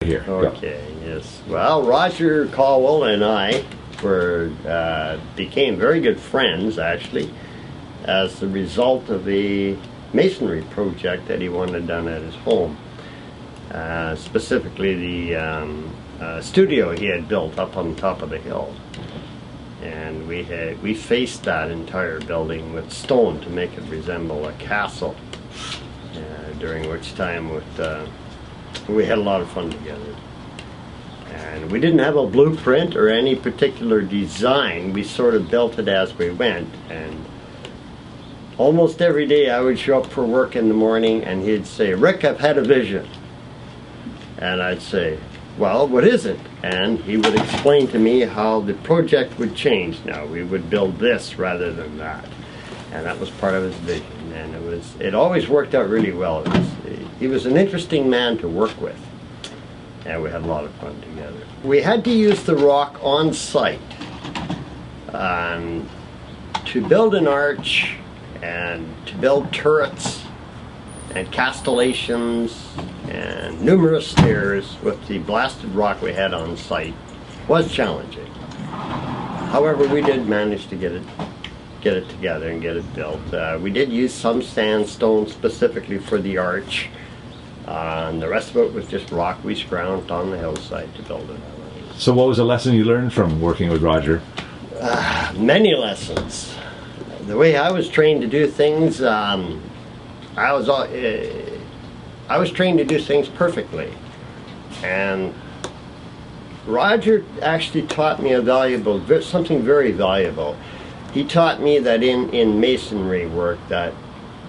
here. Okay, yes. Well, Roger Caldwell and I became very good friends, actually, as the result of a masonry project that he wanted done at his home. Specifically the studio he had built up on top of the hill. And we faced that entire building with stone to make it resemble a castle, during which time we had a lot of fun together. And we didn't have a blueprint or any particular design. We sort of built it as we went. And almost every day I would show up for work in the morning and he'd say, "Rick, I've had a vision." And I'd say, "Well, what is it?" And he would explain to me how the project would change now. We would build this rather than that. And that was part of his vision. And it always worked out really well. He was an interesting man to work with. And we had a lot of fun together. We had to use the rock on site to build an arch and to build turrets and castellations and numerous stairs with the blasted rock we had on site was challenging. However, we did manage to get it together and get it built. We did use some sandstone specifically for the arch, and the rest of it was just rock we scrounged on the hillside to build it. So what was a lesson you learned from working with Roger? Many lessons. The way I was trained to do things, I was trained to do things perfectly, and Roger actually taught me something very valuable. He taught me that in masonry work,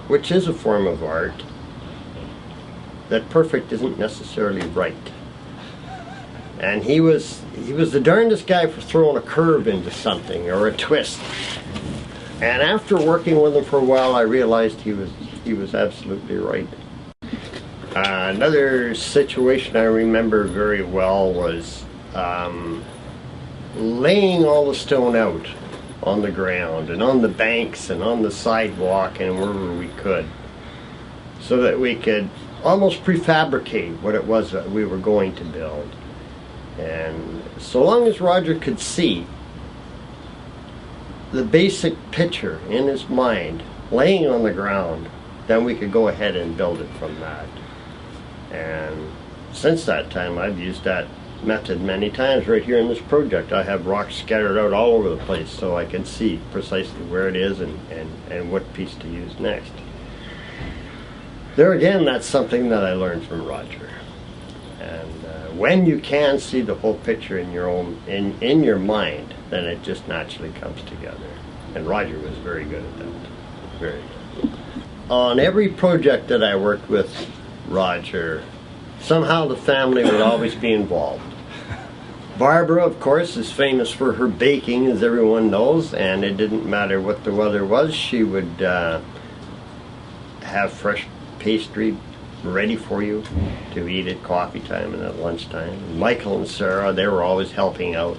which is a form of art, that perfect isn't necessarily right. And he was the darndest guy for throwing a curve into something or a twist. And after working with him for a while, I realized he was absolutely right. Another situation I remember very well was laying all the stone out on the ground and on the banks and on the sidewalk and wherever we could, so that we could almost prefabricate what it was that we were going to build. And so long as Roger could see the basic picture in his mind laying on the ground, then we could go ahead and build it from that. And since that time, I've used that method many times right here in this project. I have rocks scattered out all over the place so I can see precisely where it is and what piece to use next. There again, that's something that I learned from Roger. And when you can see the whole picture in your mind, then it just naturally comes together. And Roger was very good at that. Very good. On every project that I worked with Roger, somehow the family would always be involved. Barbara, of course, is famous for her baking, as everyone knows, and it didn't matter what the weather was, she would have fresh pastry ready for you to eat at coffee time and at lunchtime. Michael and Sarah, they were always helping out.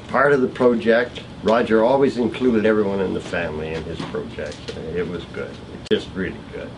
Part of the project, Roger always included everyone in the family in his project. It was good, just really good.